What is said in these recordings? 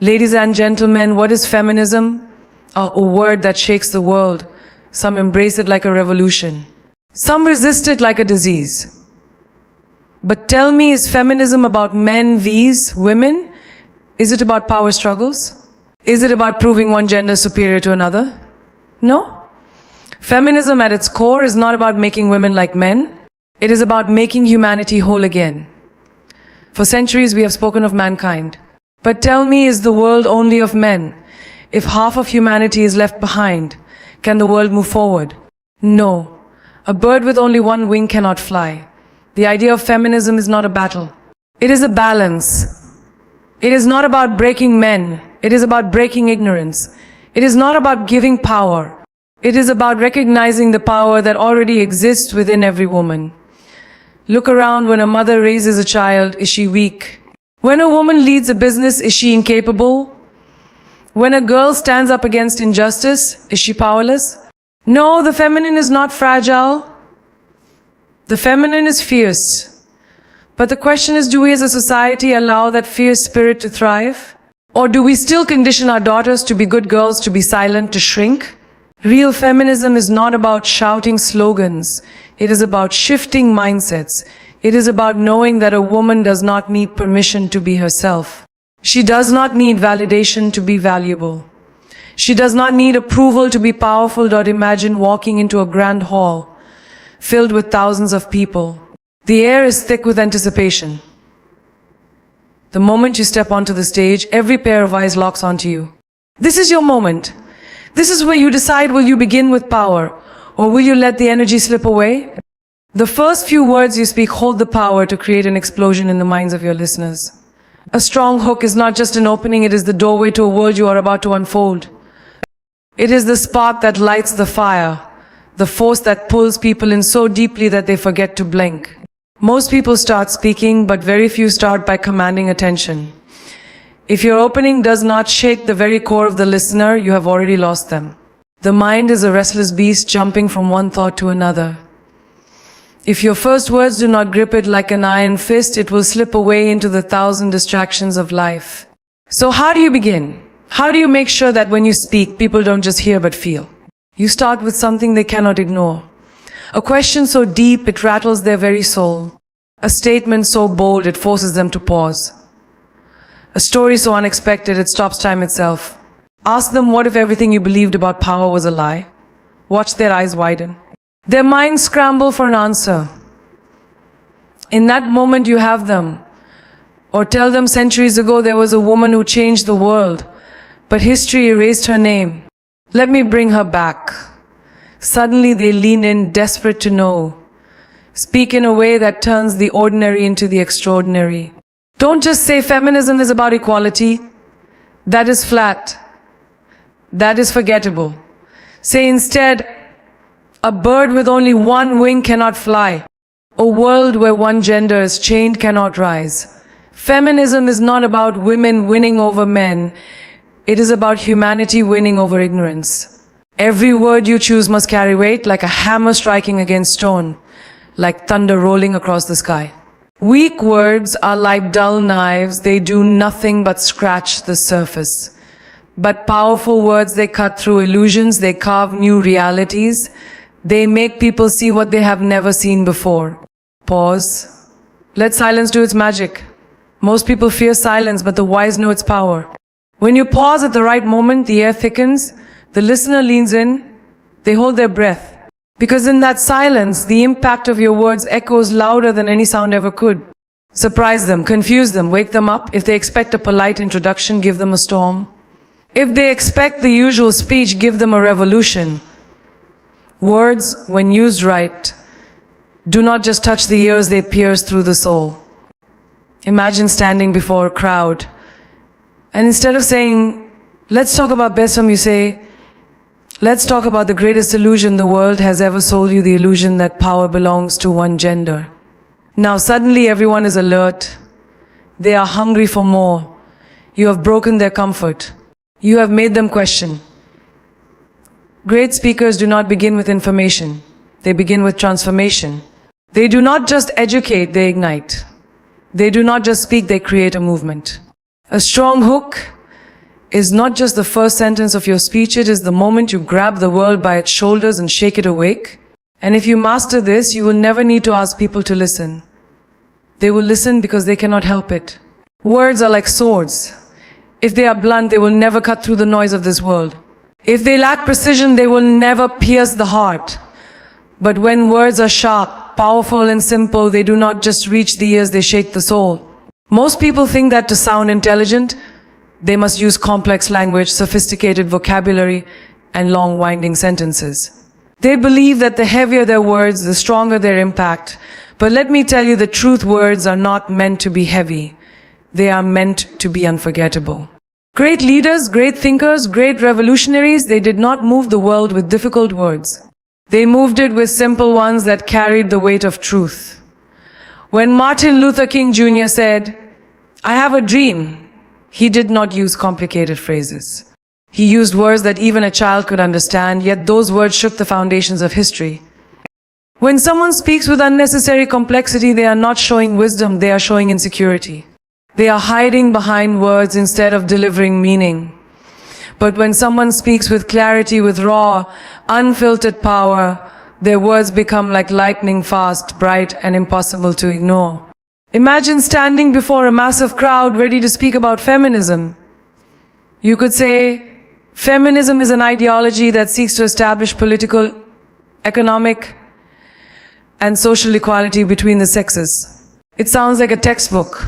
Ladies and gentlemen, what is feminism? A word that shakes the world. Some embrace it like a revolution. Some resist it like a disease. But tell me, is feminism about men vs women? Is it about power struggles? Is it about proving one gender superior to another? No. Feminism at its core is not about making women like men. It is about making humanity whole again. For centuries we have spoken of mankind. But tell me, is the world only of men? If half of humanity is left behind, can the world move forward? No. A bird with only one wing cannot fly. The idea of feminism is not a battle. It is a balance. It is not about breaking men. It is about breaking ignorance. It is not about giving power. It is about recognizing the power that already exists within every woman. Look around. When a mother raises a child, is she weak? When a woman leads a business, is she incapable? When a girl stands up against injustice, is she powerless? No, the feminine is not fragile. The feminine is fierce. But the question is, do we as a society allow that fierce spirit to thrive? Or do we still condition our daughters to be good girls, to be silent, to shrink? Real feminism is not about shouting slogans. It is about shifting mindsets. It is about knowing that a woman does not need permission to be herself. She does not need validation to be valuable. She does not need approval to be powerful. Imagine walking into a grand hall filled with thousands of people. The air is thick with anticipation. The moment you step onto the stage, every pair of eyes locks onto you. This is your moment. This is where you decide, will you begin with power, or will you let the energy slip away? The first few words you speak hold the power to create an explosion in the minds of your listeners. A strong hook is not just an opening, it is the doorway to a world you are about to unfold. It is the spark that lights the fire, the force that pulls people in so deeply that they forget to blink. Most people start speaking, but very few start by commanding attention. If your opening does not shake the very core of the listener, you have already lost them. The mind is a restless beast jumping from one thought to another. If your first words do not grip it like an iron fist, it will slip away into the thousand distractions of life. So how do you begin? How do you make sure that when you speak, people don't just hear but feel? You start with something they cannot ignore. A question so deep it rattles their very soul. A statement so bold it forces them to pause. A story so unexpected it stops time itself. Ask them, what if everything you believed about power was a lie? Watch their eyes widen. Their minds scramble for an answer. In that moment you have them. Or tell them, centuries ago there was a woman who changed the world, but history erased her name. Let me bring her back. Suddenly they lean in, desperate to know. Speak in a way that turns the ordinary into the extraordinary. Don't just say feminism is about equality. That is flat. That is forgettable. Say instead, a bird with only one wing cannot fly. A world where one gender is chained cannot rise. Feminism is not about women winning over men. It is about humanity winning over ignorance. Every word you choose must carry weight, like a hammer striking against stone, like thunder rolling across the sky. Weak words are like dull knives. They do nothing but scratch the surface. But powerful words, they cut through illusions. They carve new realities. They make people see what they have never seen before. Pause. Let silence do its magic. Most people fear silence, but the wise know its power. When you pause at the right moment, the air thickens, the listener leans in, they hold their breath. Because in that silence, the impact of your words echoes louder than any sound ever could. Surprise them, confuse them, wake them up. If they expect a polite introduction, give them a storm. If they expect the usual speech, give them a revolution. Words, when used right, do not just touch the ears, they pierce through the soul. Imagine standing before a crowd, and instead of saying, let's talk about Besam, you say, let's talk about the greatest illusion the world has ever sold you, the illusion that power belongs to one gender. Now suddenly everyone is alert. They are hungry for more. You have broken their comfort. You have made them question. Great speakers do not begin with information. They begin with transformation. They do not just educate, they ignite. They do not just speak, they create a movement. A strong hook is not just the first sentence of your speech, it is the moment you grab the world by its shoulders and shake it awake. And if you master this, you will never need to ask people to listen. They will listen because they cannot help it. Words are like swords. If they are blunt, they will never cut through the noise of this world. If they lack precision, they will never pierce the heart. But when words are sharp, powerful and simple, they do not just reach the ears, they shake the soul. Most people think that to sound intelligent, they must use complex language, sophisticated vocabulary, and long winding sentences. They believe that the heavier their words, the stronger their impact. But let me tell you the truth, words are not meant to be heavy. They are meant to be unforgettable. Great leaders, great thinkers, great revolutionaries, they did not move the world with difficult words. They moved it with simple ones that carried the weight of truth. When Martin Luther King Jr. said, "I have a dream," he did not use complicated phrases. He used words that even a child could understand, yet those words shook the foundations of history. When someone speaks with unnecessary complexity, they are not showing wisdom, they are showing insecurity. They are hiding behind words instead of delivering meaning. But when someone speaks with clarity, with raw, unfiltered power, their words become like lightning fast, bright, and impossible to ignore. Imagine standing before a massive crowd ready to speak about feminism. You could say, feminism is an ideology that seeks to establish political, economic, and social equality between the sexes. It sounds like a textbook.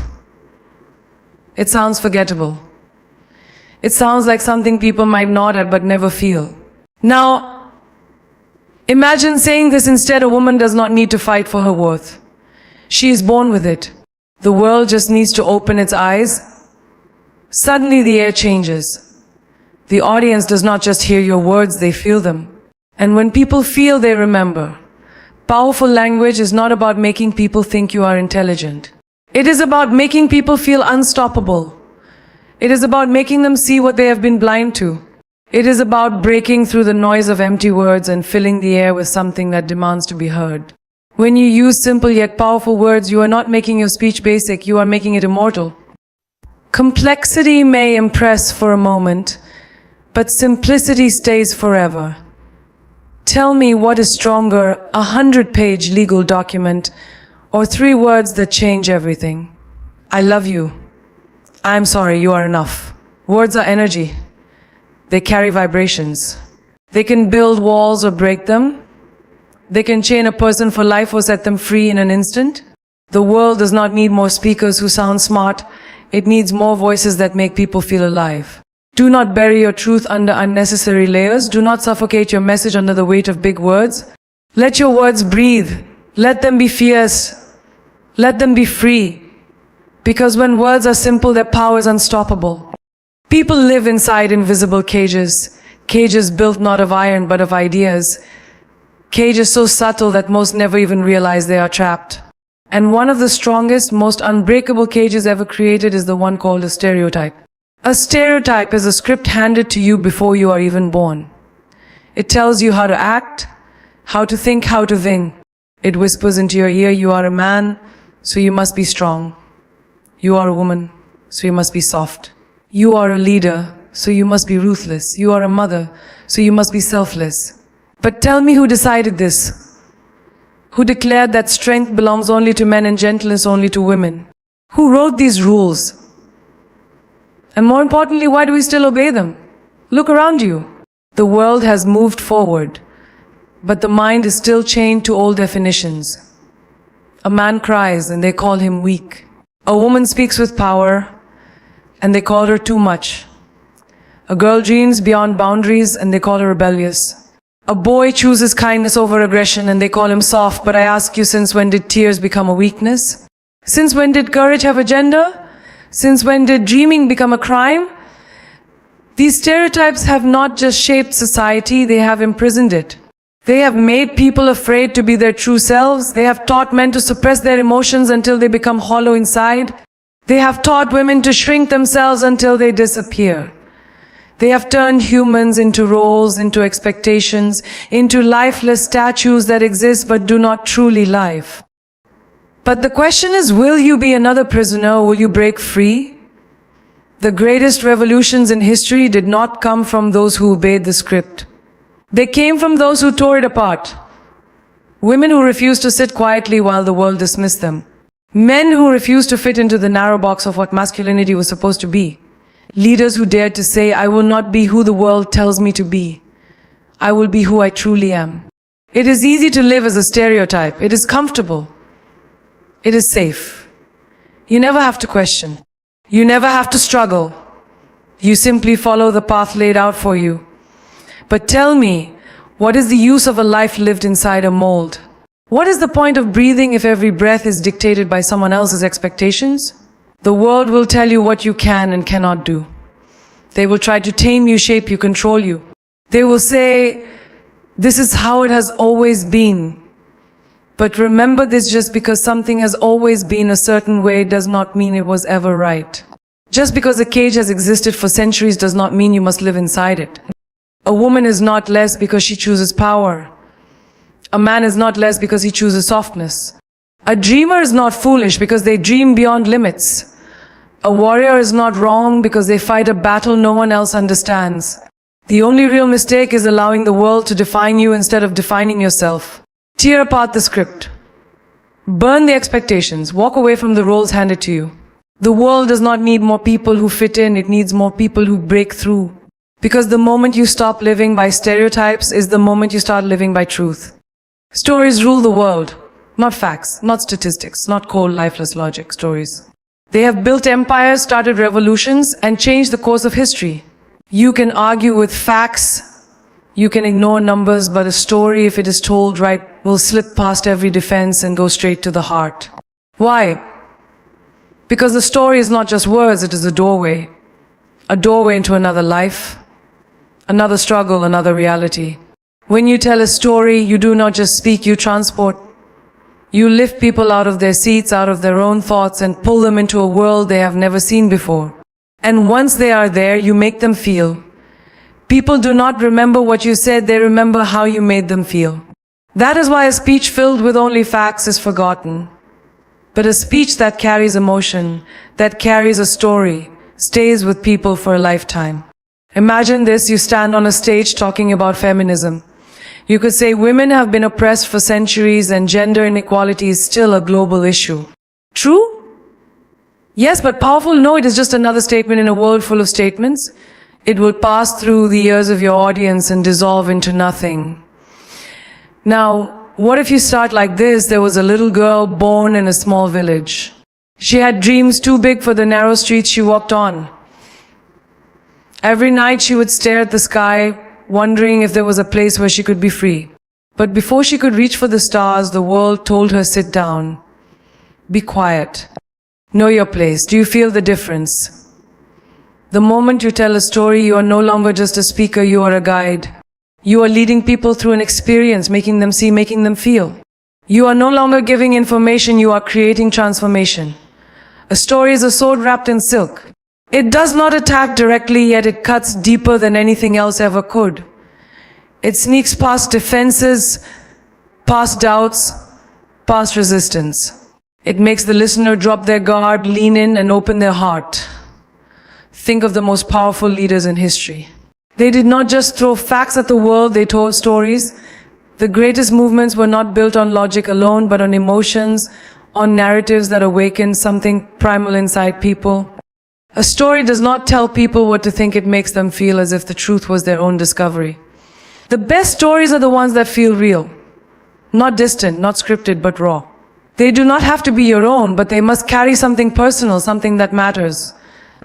It sounds forgettable. It sounds like something people might nod at but never feel. Now, imagine saying this instead: a woman does not need to fight for her worth. She is born with it. The world just needs to open its eyes. Suddenly the air changes. The audience does not just hear your words, they feel them. And when people feel, they remember. Powerful language is not about making people think you are intelligent. It is about making people feel unstoppable. It is about making them see what they have been blind to. It is about breaking through the noise of empty words and filling the air with something that demands to be heard. When you use simple yet powerful words, you are not making your speech basic, you are making it immortal. Complexity may impress for a moment, but simplicity stays forever. Tell me, what is stronger, 100-page legal document or 3 words that change everything? I love you. I'm sorry, you are enough. Words are energy. They carry vibrations. They can build walls or break them. They can chain a person for life or set them free in an instant. The world does not need more speakers who sound smart. It needs more voices that make people feel alive. Do not bury your truth under unnecessary layers. Do not suffocate your message under the weight of big words. Let your words breathe. Let them be fierce. Let them be free. Because when words are simple, their power is unstoppable. People live inside invisible cages. Cages built not of iron but of ideas. Cages so subtle that most never even realize they are trapped. And one of the strongest, most unbreakable cages ever created is the one called a stereotype. A stereotype is a script handed to you before you are even born. It tells you how to act, how to think, how to think. It whispers into your ear, you are a man, so you must be strong. You are a woman, so you must be soft. You are a leader, so you must be ruthless. You are a mother, so you must be selfless. But tell me, who decided this? Who declared that strength belongs only to men and gentleness only to women? Who wrote these rules? And more importantly, why do we still obey them? Look around you. The world has moved forward, but the mind is still chained to old definitions. A man cries and they call him weak. A woman speaks with power and they call her too much. A girl dreams beyond boundaries and they call her rebellious. A boy chooses kindness over aggression and they call him soft. But I ask you, since when did tears become a weakness? Since when did courage have a gender? Since when did dreaming become a crime? These stereotypes have not just shaped society, they have imprisoned it. They have made people afraid to be their true selves. They have taught men to suppress their emotions until they become hollow inside. They have taught women to shrink themselves until they disappear. They have turned humans into roles, into expectations, into lifeless statues that exist but do not truly live. But the question is, will you be another prisoner or will you break free? The greatest revolutions in history did not come from those who obeyed the script. They came from those who tore it apart. Women who refused to sit quietly while the world dismissed them. Men who refused to fit into the narrow box of what masculinity was supposed to be. Leaders who dared to say, I will not be who the world tells me to be. I will be who I truly am. It is easy to live as a stereotype. It is comfortable. It is safe. You never have to question. You never have to struggle. You simply follow the path laid out for you. But tell me, what is the use of a life lived inside a mold? What is the point of breathing if every breath is dictated by someone else's expectations? The world will tell you what you can and cannot do. They will try to tame you, shape you, control you. They will say, this is how it has always been. But remember this, just because something has always been a certain way does not mean it was ever right. Just because a cage has existed for centuries does not mean you must live inside it. A woman is not less because she chooses power. A man is not less because he chooses softness. A dreamer is not foolish because they dream beyond limits. A warrior is not wrong because they fight a battle no one else understands. The only real mistake is allowing the world to define you instead of defining yourself. Tear apart the script. Burn the expectations. Walk away from the roles handed to you. The world does not need more people who fit in, it needs more people who break through. Because the moment you stop living by stereotypes is the moment you start living by truth. Stories rule the world. Not facts, not statistics, not cold, lifeless logic. Stories. They have built empires, started revolutions, and changed the course of history. You can argue with facts, you can ignore numbers, but a story, if it is told right, will slip past every defense and go straight to the heart. Why? Because the story is not just words, it is a doorway. A doorway into another life, another struggle, another reality. When you tell a story, you do not just speak, you transport. You lift people out of their seats, out of their own thoughts, and pull them into a world they have never seen before. And once they are there, you make them feel. People do not remember what you said, they remember how you made them feel. That is why a speech filled with only facts is forgotten. But a speech that carries emotion, that carries a story, stays with people for a lifetime. Imagine this, you stand on a stage talking about feminism. You could say women have been oppressed for centuries and gender inequality is still a global issue. True? Yes, but powerful? No, it is just another statement in a world full of statements. It will pass through the ears of your audience and dissolve into nothing. Now, what if you start like this? There was a little girl born in a small village. She had dreams too big for the narrow streets she walked on. Every night she would stare at the sky, wondering if there was a place where she could be free. But before she could reach for the stars, the world told her, sit down. Be quiet. Know your place. Do you feel the difference? The moment you tell a story, you are no longer just a speaker, you are a guide. You are leading people through an experience, making them see, making them feel. You are no longer giving information, you are creating transformation. A story is a sword wrapped in silk. It does not attack directly, yet it cuts deeper than anything else ever could. It sneaks past defenses, past doubts, past resistance. It makes the listener drop their guard, lean in, and open their heart. Think of the most powerful leaders in history. They did not just throw facts at the world, they told stories. The greatest movements were not built on logic alone, but on emotions, on narratives that awakened something primal inside people. A story does not tell people what to think, it makes them feel as if the truth was their own discovery. The best stories are the ones that feel real. Not distant, not scripted, but raw. They do not have to be your own, but they must carry something personal, something that matters.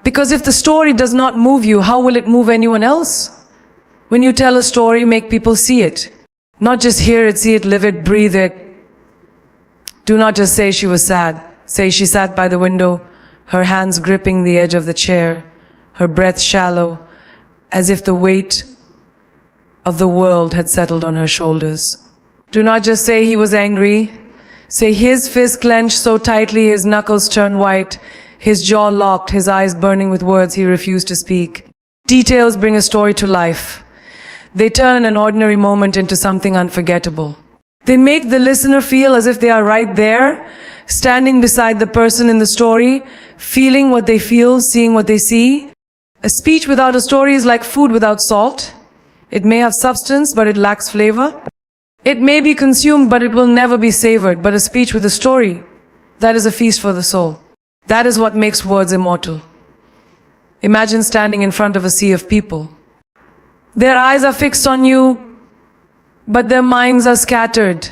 Because if the story does not move you, how will it move anyone else? When you tell a story, make people see it. Not just hear it, see it, live it, breathe it. Do not just say she was sad. Say she sat by the window, her hands gripping the edge of the chair, her breath shallow, as if the weight of the world had settled on her shoulders. Do not just say he was angry. Say his fist clenched so tightly his knuckles turned white, his jaw locked, his eyes burning with words he refused to speak. Details bring a story to life. They turn an ordinary moment into something unforgettable. They make the listener feel as if they are right there, standing beside the person in the story, feeling what they feel, seeing what they see. A speech without a story is like food without salt. It may have substance, but it lacks flavor. It may be consumed, but it will never be savored. But a speech with a story, that is a feast for the soul. That is what makes words immortal. Imagine standing in front of a sea of people. Their eyes are fixed on you, but their minds are scattered.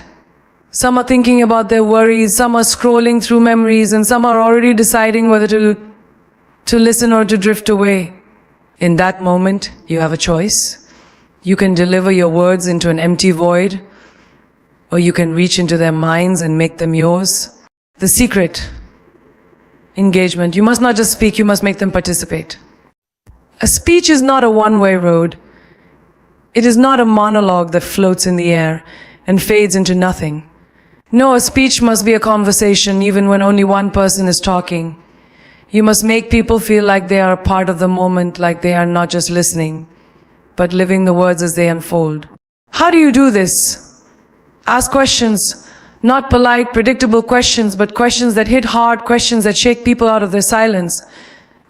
Some are thinking about their worries, some are scrolling through memories, and some are already deciding whether to listen or to drift away. In that moment, you have a choice. You can deliver your words into an empty void, or you can reach into their minds and make them yours. The secret: engagement. You must not just speak, you must make them participate. A speech is not a one-way road. It is not a monologue that floats in the air and fades into nothing. No, a speech must be a conversation even when only one person is talking. You must make people feel like they are a part of the moment, like they are not just listening, but living the words as they unfold. How do you do this? Ask questions, not polite, predictable questions, but questions that hit hard, questions that shake people out of their silence.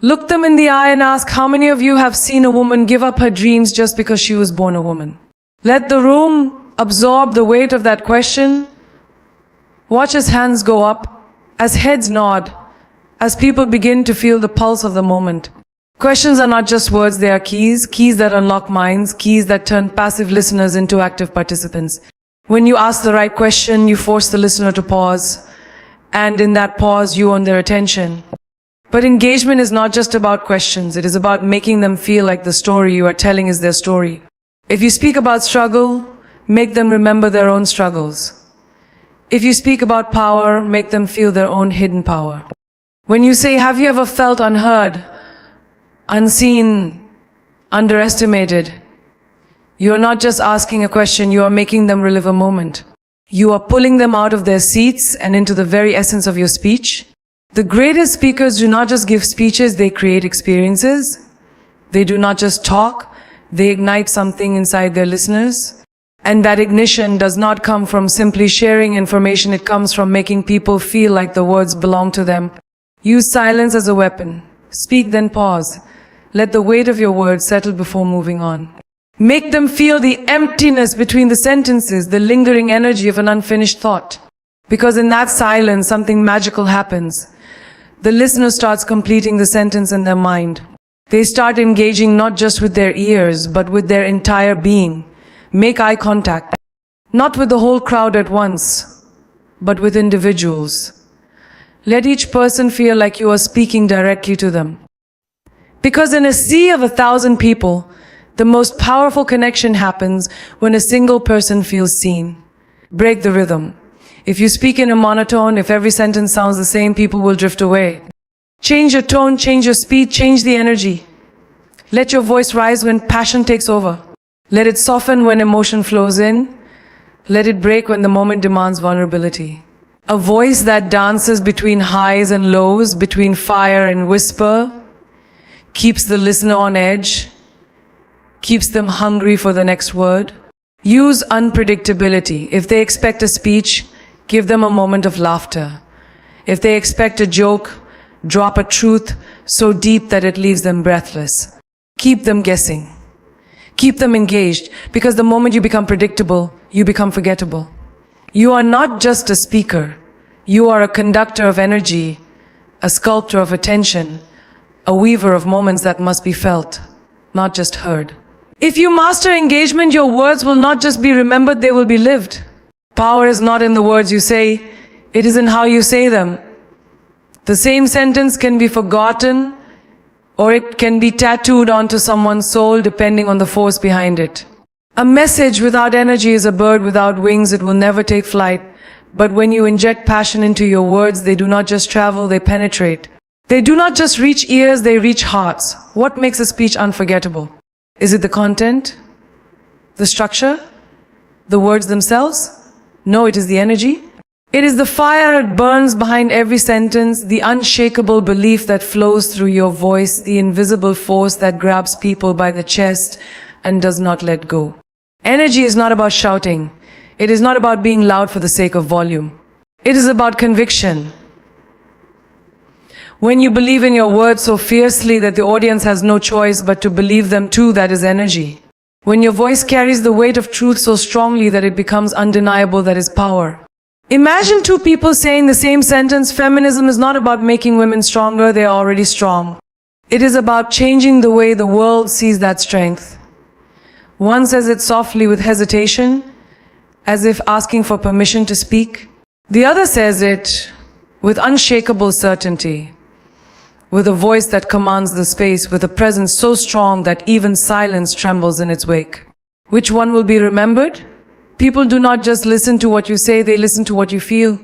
Look them in the eye and ask, how many of you have seen a woman give up her dreams just because she was born a woman? Let the room absorb the weight of that question. Watch as hands go up, as heads nod, as people begin to feel the pulse of the moment. Questions are not just words, they are keys, keys that unlock minds, keys that turn passive listeners into active participants. When you ask the right question, you force the listener to pause, and in that pause, you own their attention. But engagement is not just about questions, it is about making them feel like the story you are telling is their story. If you speak about struggle, make them remember their own struggles. If you speak about power, make them feel their own hidden power. When you say, have you ever felt unheard, unseen, underestimated, you are not just asking a question, you are making them relive a moment. You are pulling them out of their seats and into the very essence of your speech. The greatest speakers do not just give speeches, they create experiences. They do not just talk, they ignite something inside their listeners. And that ignition does not come from simply sharing information, it comes from making people feel like the words belong to them. Use silence as a weapon. Speak, then pause. Let the weight of your words settle before moving on. Make them feel the emptiness between the sentences, the lingering energy of an unfinished thought. Because in that silence, something magical happens. The listener starts completing the sentence in their mind. They start engaging not just with their ears, but with their entire being. Make eye contact. Not with the whole crowd at once, but with individuals. Let each person feel like you are speaking directly to them. Because in a sea of 1,000 people, the most powerful connection happens when a single person feels seen. Break the rhythm. If you speak in a monotone, if every sentence sounds the same, people will drift away. Change your tone, change your speed, change the energy. Let your voice rise when passion takes over. Let it soften when emotion flows in. Let it break when the moment demands vulnerability. A voice that dances between highs and lows, between fire and whisper, keeps the listener on edge, keeps them hungry for the next word. Use unpredictability. If they expect a speech, give them a moment of laughter. If they expect a joke, drop a truth so deep that it leaves them breathless. Keep them guessing. Keep them engaged, because the moment you become predictable, you become forgettable. You are not just a speaker. You are a conductor of energy, a sculptor of attention, a weaver of moments that must be felt, not just heard. If you master engagement, your words will not just be remembered, they will be lived. Power is not in the words you say, it is in how you say them. The same sentence can be forgotten, or it can be tattooed onto someone's soul depending on the force behind it. A message without energy is a bird without wings, it will never take flight. But when you inject passion into your words, they do not just travel, they penetrate. They do not just reach ears, they reach hearts. What makes a speech unforgettable? Is it the content? The structure? The words themselves? No, it is the energy. It is the fire that burns behind every sentence, the unshakable belief that flows through your voice, the invisible force that grabs people by the chest and does not let go. Energy is not about shouting. It is not about being loud for the sake of volume. It is about conviction. When you believe in your words so fiercely that the audience has no choice but to believe them too, that is energy. When your voice carries the weight of truth so strongly that it becomes undeniable, that is power. Imagine two people saying the same sentence: feminism is not about making women stronger, they are already strong. It is about changing the way the world sees that strength. One says it softly with hesitation, as if asking for permission to speak. The other says it with unshakable certainty, with a voice that commands the space, with a presence so strong that even silence trembles in its wake. Which one will be remembered? People do not just listen to what you say, they listen to what you feel.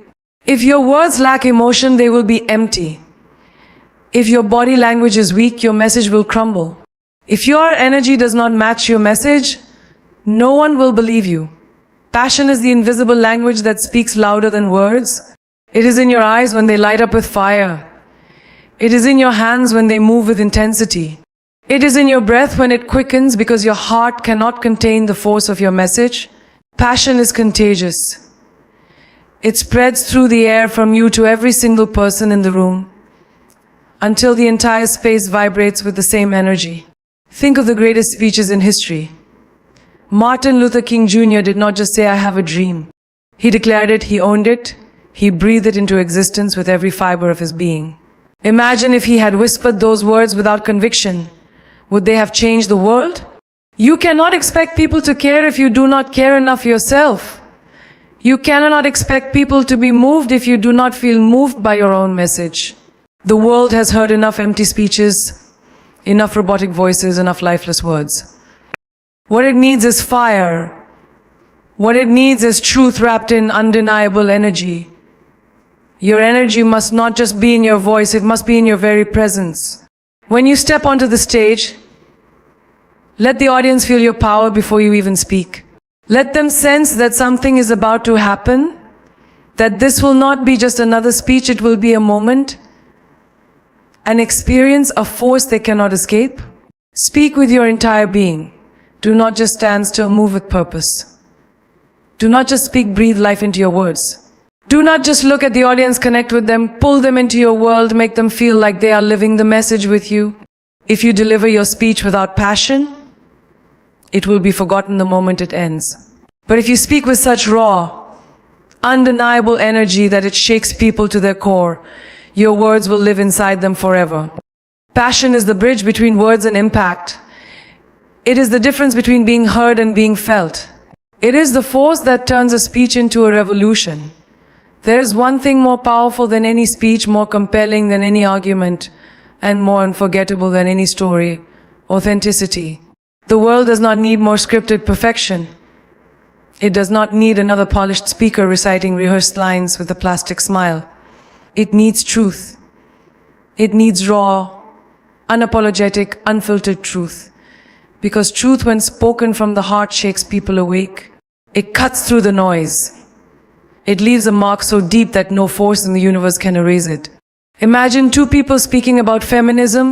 If your words lack emotion, they will be empty. If your body language is weak, your message will crumble. If your energy does not match your message, no one will believe you. Passion is the invisible language that speaks louder than words. It is in your eyes when they light up with fire. It is in your hands when they move with intensity. It is in your breath when it quickens, because your heart cannot contain the force of your message. Passion is contagious. It spreads through the air from you to every single person in the room, until the entire space vibrates with the same energy. Think of the greatest speeches in history. Martin Luther King Jr. did not just say, "I have a dream." He declared it, he owned it, he breathed it into existence with every fiber of his being. Imagine if he had whispered those words without conviction. Would they have changed the world? You cannot expect people to care if you do not care enough yourself. You cannot expect people to be moved if you do not feel moved by your own message. The world has heard enough empty speeches, enough robotic voices, enough lifeless words. What it needs is fire. What it needs is truth wrapped in undeniable energy. Your energy must not just be in your voice, it must be in your very presence. When you step onto the stage, let the audience feel your power before you even speak. Let them sense that something is about to happen, that this will not be just another speech, it will be a moment, an experience, a force they cannot escape. Speak with your entire being. Do not just stand still, move with purpose. Do not just speak, breathe life into your words. Do not just look at the audience, connect with them, pull them into your world, make them feel like they are living the message with you. If you deliver your speech without passion, it will be forgotten the moment it ends. But if you speak with such raw, undeniable energy that it shakes people to their core, your words will live inside them forever. Passion is the bridge between words and impact. It is the difference between being heard and being felt. It is the force that turns a speech into a revolution. There is one thing more powerful than any speech, more compelling than any argument, and more unforgettable than any story: authenticity. The world does not need more scripted perfection. It does not need another polished speaker reciting rehearsed lines with a plastic smile. It needs truth. It needs raw, unapologetic, unfiltered truth. Because truth, when spoken from the heart, shakes people awake. It cuts through the noise. It leaves a mark so deep that no force in the universe can erase it. Imagine two people speaking about feminism.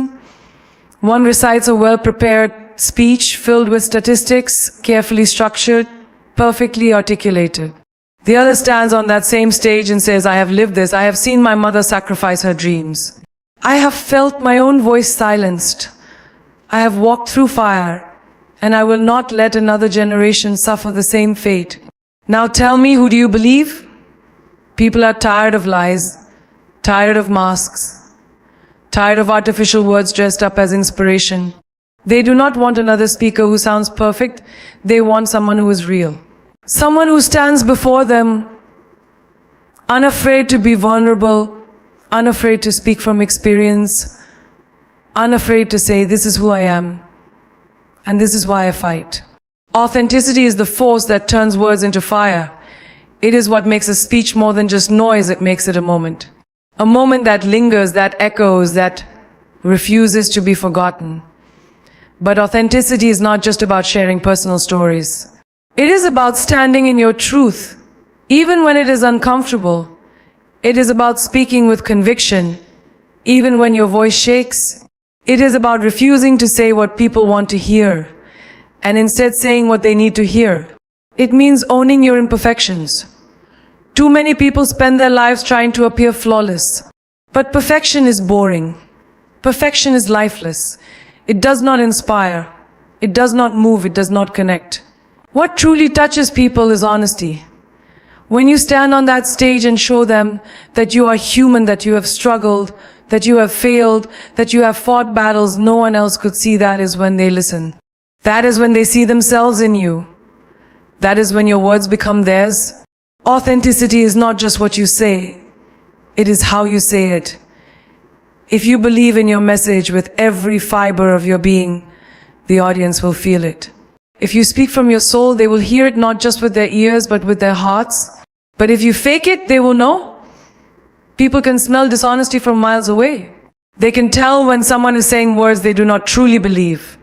One recites a well-prepared speech filled with statistics, carefully structured, perfectly articulated. The other stands on that same stage and says, "I have lived this. I have seen my mother sacrifice her dreams. I have felt my own voice silenced. I have walked through fire, and I will not let another generation suffer the same fate. Now tell me, who do you believe?" People are tired of lies, tired of masks, tired of artificial words dressed up as inspiration. They do not want another speaker who sounds perfect. They want someone who is real. Someone who stands before them, unafraid to be vulnerable, unafraid to speak from experience, unafraid to say, "This is who I am, and this is why I fight." Authenticity is the force that turns words into fire. It is what makes a speech more than just noise, it makes it a moment. A moment that lingers, that echoes, that refuses to be forgotten. But authenticity is not just about sharing personal stories. It is about standing in your truth, even when it is uncomfortable. It is about speaking with conviction, even when your voice shakes. It is about refusing to say what people want to hear, and instead saying what they need to hear. It means owning your imperfections, Too many people spend their lives trying to appear flawless. But perfection is boring. Perfection is lifeless. It does not inspire. It does not move. It does not connect. What truly touches people is honesty. When you stand on that stage and show them that you are human, that you have struggled, that you have failed, that you have fought battles no one else could see, that is when they listen. That is when they see themselves in you. That is when your words become theirs. Authenticity is not just what you say. It is how you say it. If you believe in your message with every fiber of your being, the audience will feel it. If you speak from your soul, they will hear it not just with their ears, but with their hearts. But if you fake it, they will know. People can smell dishonesty from miles away. They can tell when someone is saying words they do not truly believe.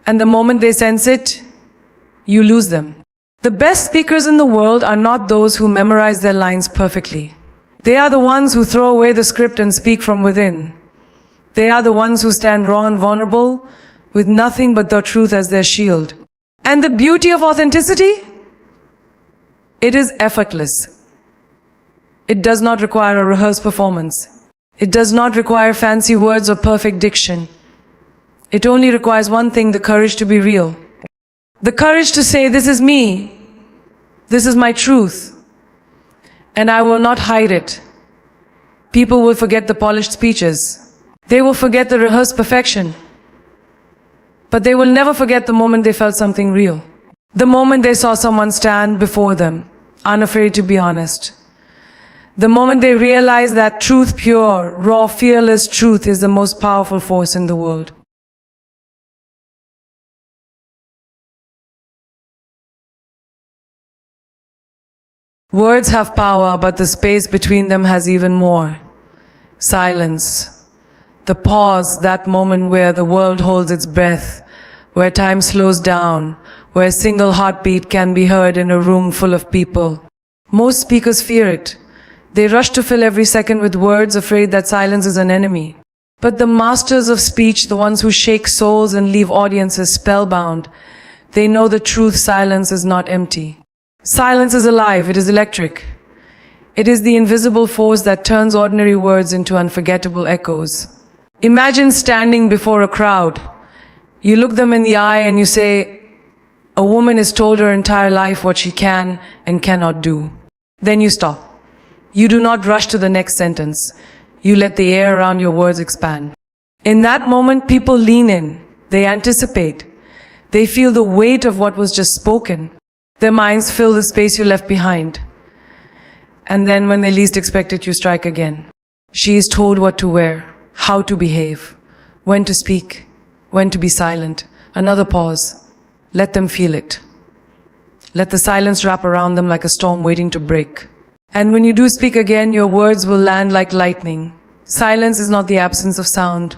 And the moment they sense it, you lose them. The best speakers in the world are not those who memorize their lines perfectly. They are the ones who throw away the script and speak from within. They are the ones who stand raw and vulnerable, with nothing but the truth as their shield. And the beauty of authenticity? It is effortless. It does not require a rehearsed performance. It does not require fancy words or perfect diction. It only requires one thing: the courage to be real. The courage to say, this is me. This is my truth. And I will not hide it. People will forget the polished speeches. They will forget the rehearsed perfection. But they will never forget the moment they felt something real. The moment they saw someone stand before them, unafraid to be honest. The moment they realized that truth, pure, raw, fearless truth, is the most powerful force in the world. Words have power, but the space between them has even more. Silence. The pause, that moment where the world holds its breath, where time slows down, where a single heartbeat can be heard in a room full of people. Most speakers fear it. They rush to fill every second with words, afraid that silence is an enemy. But the masters of speech, the ones who shake souls and leave audiences spellbound, they know the truth: silence is not empty. Silence is alive, it is electric. It is the invisible force that turns ordinary words into unforgettable echoes. Imagine standing before a crowd. You look them in the eye and you say, a woman is told her entire life what she can and cannot do. Then you stop. You do not rush to the next sentence. You let the air around your words expand. In that moment, people lean in. They anticipate. They feel the weight of what was just spoken. Their minds fill the space you left behind. And then when they least expect it, you strike again. She is told what to wear, how to behave, when to speak, when to be silent. Another pause. Let them feel it. Let the silence wrap around them like a storm waiting to break. And when you do speak again, your words will land like lightning. Silence is not the absence of sound.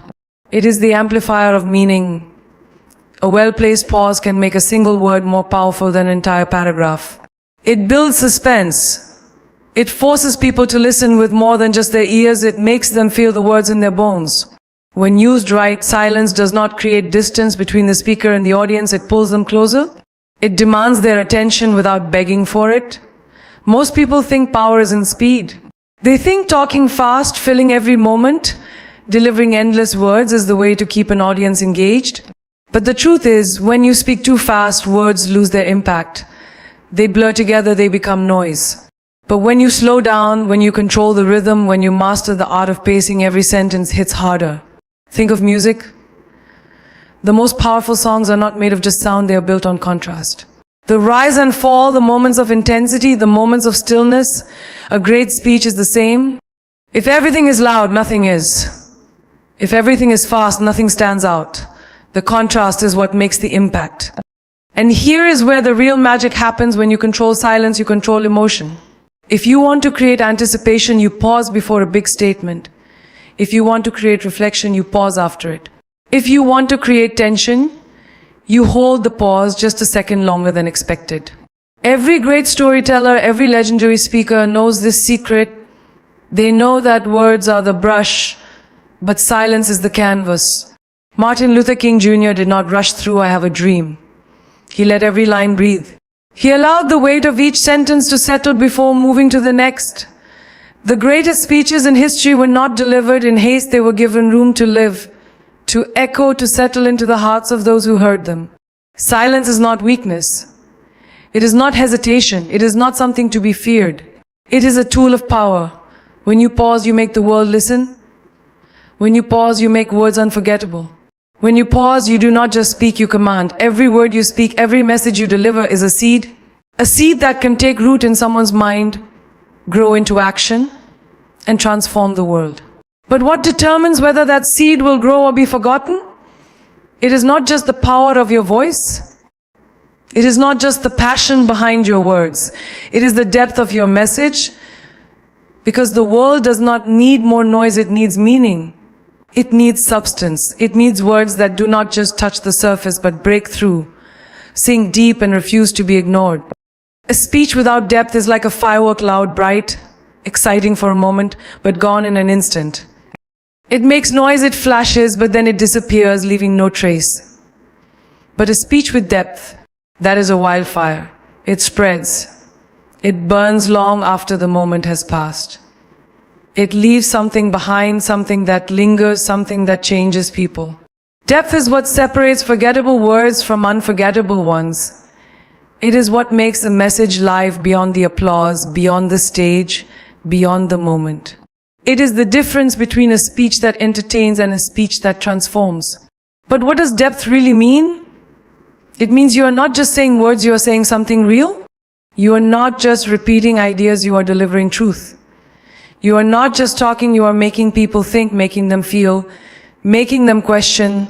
It is the amplifier of meaning. A well-placed pause can make a single word more powerful than an entire paragraph. It builds suspense. It forces people to listen with more than just their ears. It makes them feel the words in their bones. When used right, silence does not create distance between the speaker and the audience. It pulls them closer. It demands their attention without begging for it. Most people think power is in speed. They think talking fast, filling every moment, delivering endless words is the way to keep an audience engaged. But the truth is, when you speak too fast, words lose their impact. They blur together, they become noise. But when you slow down, when you control the rhythm, when you master the art of pacing, every sentence hits harder. Think of music. The most powerful songs are not made of just sound, they are built on contrast. The rise and fall, the moments of intensity, the moments of stillness. A great speech is the same. If everything is loud, nothing is. If everything is fast, nothing stands out. The contrast is what makes the impact. And here is where the real magic happens. When you control silence, you control emotion. If you want to create anticipation, you pause before a big statement. If you want to create reflection, you pause after it. If you want to create tension, you hold the pause just a second longer than expected. Every great storyteller, every legendary speaker knows this secret. They know that words are the brush, but silence is the canvas. Martin Luther King Jr. did not rush through "I have a dream." He let every line breathe. He allowed the weight of each sentence to settle before moving to the next. The greatest speeches in history were not delivered in haste, they were given room to live, to echo, to settle into the hearts of those who heard them. Silence is not weakness. It is not hesitation. It is not something to be feared. It is a tool of power. When you pause, you make the world listen. When you pause, you make words unforgettable. When you pause, you do not just speak, you command. Every word you speak, every message you deliver is a seed that can take root in someone's mind, grow into action, and transform the world. But what determines whether that seed will grow or be forgotten? It is not just the power of your voice. It is not just the passion behind your words. It is the depth of your message. Because the world does not need more noise, it needs meaning. It needs substance. It needs words that do not just touch the surface but break through, sink deep and refuse to be ignored. A speech without depth is like a firework, loud, bright, exciting for a moment, but gone in an instant. It makes noise, it flashes, but then it disappears, leaving no trace. But a speech with depth, that is a wildfire. It spreads. It burns long after the moment has passed. It leaves something behind, something that lingers, something that changes people. Depth is what separates forgettable words from unforgettable ones. It is what makes a message live beyond the applause, beyond the stage, beyond the moment. It is the difference between a speech that entertains and a speech that transforms. But what does depth really mean? It means you are not just saying words, you are saying something real. You are not just repeating ideas, you are delivering truth. You are not just talking, you are making people think, making them feel, making them question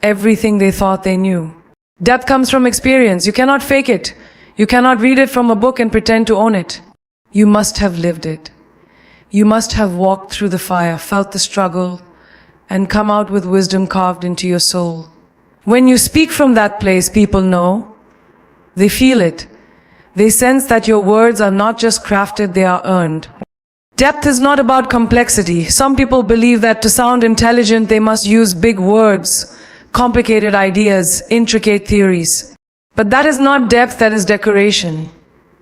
everything they thought they knew. Depth comes from experience. You cannot fake it. You cannot read it from a book and pretend to own it. You must have lived it. You must have walked through the fire, felt the struggle, and come out with wisdom carved into your soul. When you speak from that place, people know. They feel it. They sense that your words are not just crafted, they are earned. Depth is not about complexity. Some people believe that to sound intelligent, they must use big words, complicated ideas, intricate theories. But that is not depth, that is decoration.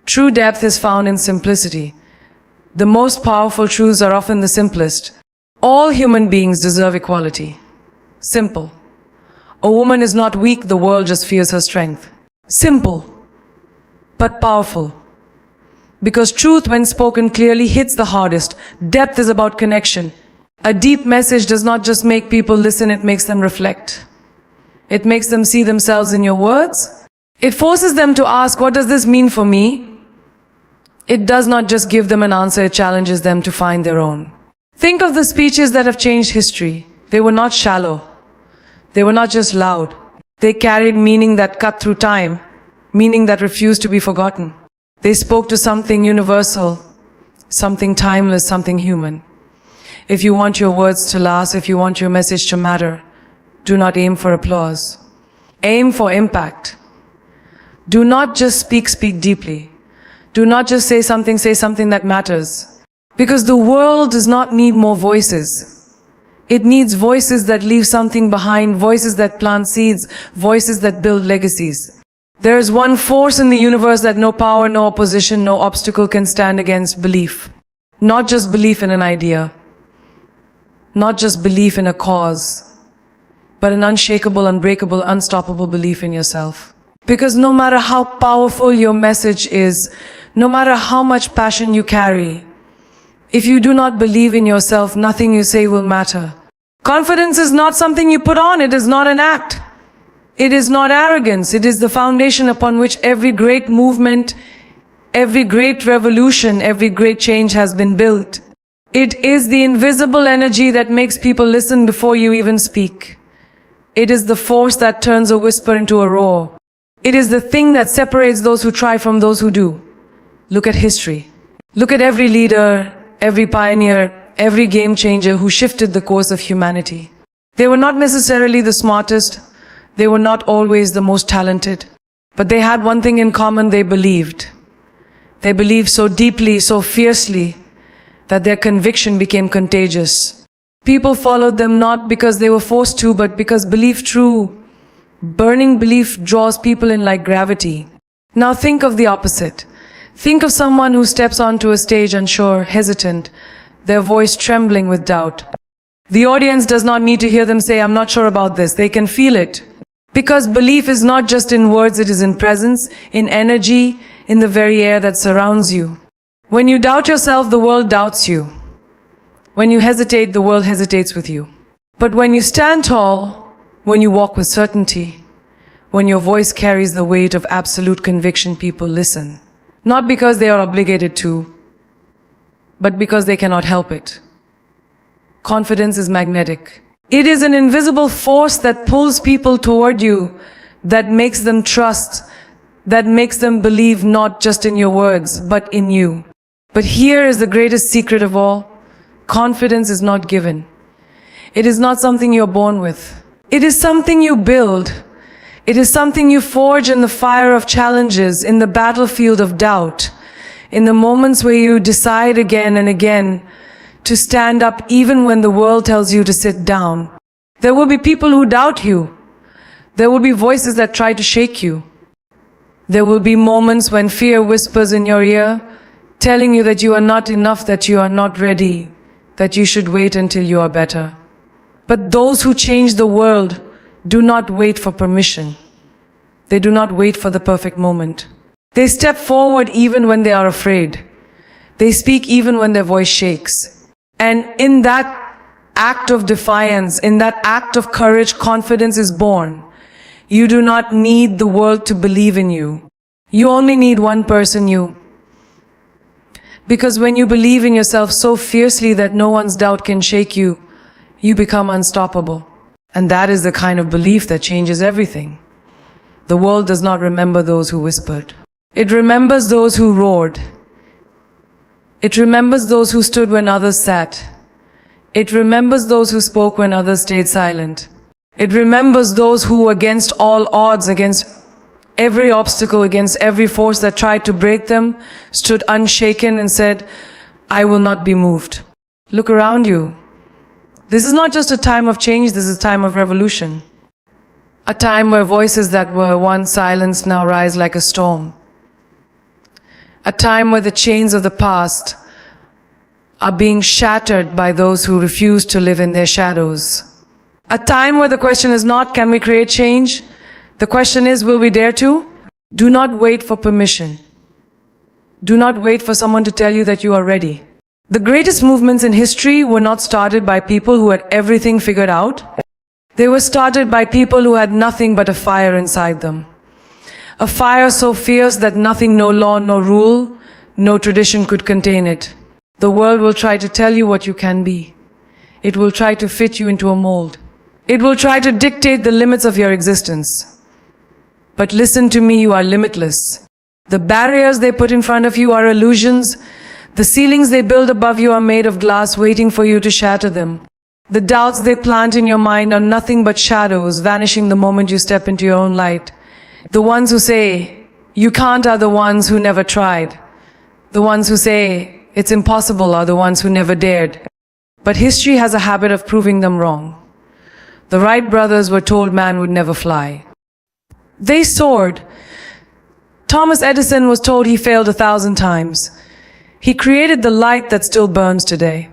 True depth is found in simplicity. The most powerful truths are often the simplest. All human beings deserve equality. Simple. A woman is not weak, the world just fears her strength. Simple, but powerful. Because truth, when spoken clearly, hits the hardest. Depth is about connection. A deep message does not just make people listen, it makes them reflect. It makes them see themselves in your words. It forces them to ask, what does this mean for me? It does not just give them an answer, it challenges them to find their own. Think of the speeches that have changed history. They were not shallow. They were not just loud. They carried meaning that cut through time, meaning that refused to be forgotten. They spoke to something universal, something timeless, something human. If you want your words to last, if you want your message to matter, do not aim for applause. Aim for impact. Do not just speak deeply. Do not just say something that matters. Because the world does not need more voices. It needs voices that leave something behind, voices that plant seeds, voices that build legacies. There is one force in the universe that no power, no opposition, no obstacle can stand against: belief. Not just belief in an idea, not just belief in a cause, but an unshakable, unbreakable, unstoppable belief in yourself. Because no matter how powerful your message is, no matter how much passion you carry, if you do not believe in yourself, nothing you say will matter. Confidence is not something you put on, it is not an act. It is not arrogance, it is the foundation upon which every great movement, every great revolution, every great change has been built. It is the invisible energy that makes people listen before you even speak. It is the force that turns a whisper into a roar. It is the thing that separates those who try from those who do. Look at history. Look at every leader, every pioneer, every game changer who shifted the course of humanity. They were not necessarily the smartest. They were not always the most talented, but they had one thing in common: they believed. They believed so deeply, so fiercely, that their conviction became contagious. People followed them not because they were forced to, but because belief, true, burning belief, draws people in like gravity. Now think of the opposite. Think of someone who steps onto a stage unsure, hesitant, their voice trembling with doubt. The audience does not need to hear them say, "I'm not sure about this." They can feel it. Because belief is not just in words, it is in presence, in energy, in the very air that surrounds you. When you doubt yourself, the world doubts you. When you hesitate, the world hesitates with you. But when you stand tall, when you walk with certainty, when your voice carries the weight of absolute conviction, people listen. Not because they are obligated to, but because they cannot help it. Confidence is magnetic. It is an invisible force that pulls people toward you, that makes them trust, that makes them believe not just in your words, but in you. But here is the greatest secret of all. Confidence is not given. It is not something you're born with. It is something you build. It is something you forge in the fire of challenges, in the battlefield of doubt, in the moments where you decide again and again to stand up even when the world tells you to sit down. There will be people who doubt you. There will be voices that try to shake you. There will be moments when fear whispers in your ear, telling you that you are not enough, that you are not ready, that you should wait until you are better. But those who change the world do not wait for permission. They do not wait for the perfect moment. They step forward even when they are afraid. They speak even when their voice shakes. And in that act of defiance, in that act of courage, confidence is born. You do not need the world to believe in you. You only need one person, you. Because when you believe in yourself so fiercely that no one's doubt can shake you, you become unstoppable. And that is the kind of belief that changes everything. The world does not remember those who whispered. It remembers those who roared. It remembers those who stood when others sat. It remembers those who spoke when others stayed silent. It remembers those who, against all odds, against every obstacle, against every force that tried to break them, stood unshaken and said, "I will not be moved." Look around you. This is not just a time of change, this is a time of revolution. A time where voices that were once silenced now rise like a storm. A time where the chains of the past are being shattered by those who refuse to live in their shadows. A time where the question is not, can we create change? The question is, will we dare to? Do not wait for permission. Do not wait for someone to tell you that you are ready. The greatest movements in history were not started by people who had everything figured out. They were started by people who had nothing but a fire inside them. A fire so fierce that nothing, no law, no rule, no tradition could contain it. The world will try to tell you what you can be. It will try to fit you into a mold. It will try to dictate the limits of your existence. But listen to me, you are limitless. The barriers they put in front of you are illusions. The ceilings they build above you are made of glass, waiting for you to shatter them. The doubts they plant in your mind are nothing but shadows, vanishing the moment you step into your own light. The ones who say, you can't, are the ones who never tried. The ones who say, it's impossible, are the ones who never dared. But history has a habit of proving them wrong. The Wright brothers were told man would never fly. They soared. Thomas Edison was told he failed 1,000 times. He created the light that still burns today.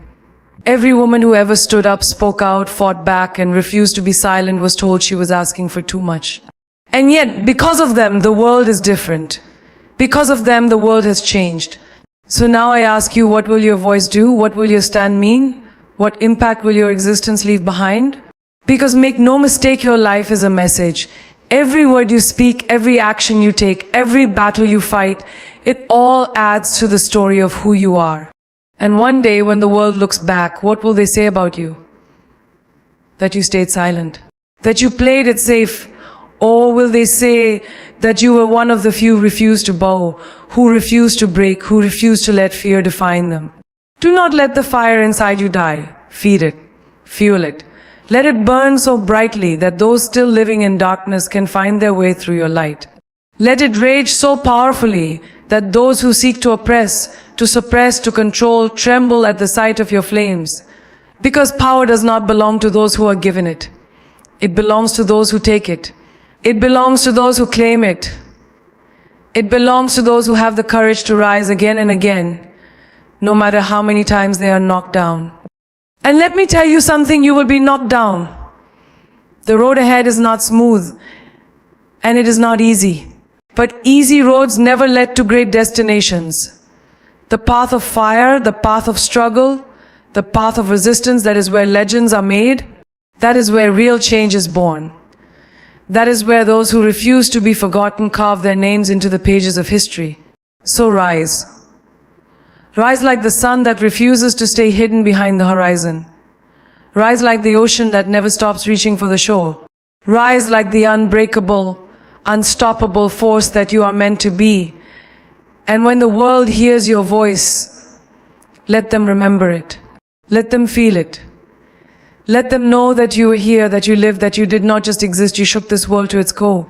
Every woman who ever stood up, spoke out, fought back, and refused to be silent was told she was asking for too much. And yet, because of them, the world is different. Because of them, the world has changed. So now I ask you, what will your voice do? What will your stand mean? What impact will your existence leave behind? Because make no mistake, your life is a message. Every word you speak, every action you take, every battle you fight, it all adds to the story of who you are. And one day when the world looks back, what will they say about you? That you stayed silent. That you played it safe. Or will they say that you were one of the few who refused to bow, who refused to break, who refused to let fear define them? Do not let the fire inside you die. Feed it. Fuel it. Let it burn so brightly that those still living in darkness can find their way through your light. Let it rage so powerfully that those who seek to oppress, to suppress, to control, tremble at the sight of your flames. Because power does not belong to those who are given it. It belongs to those who take it. It belongs to those who claim it. It belongs to those who have the courage to rise again and again, no matter how many times they are knocked down. And let me tell you something, you will be knocked down. The road ahead is not smooth, and it is not easy. But easy roads never led to great destinations. The path of fire, the path of struggle, the path of resistance, that is where legends are made. That is where real change is born. That is where those who refuse to be forgotten carve their names into the pages of history. So rise. Rise like the sun that refuses to stay hidden behind the horizon. Rise like the ocean that never stops reaching for the shore. Rise like the unbreakable, unstoppable force that you are meant to be. And when the world hears your voice, let them remember it. Let them feel it. Let them know that you were here, that you lived, that you did not just exist, you shook this world to its core.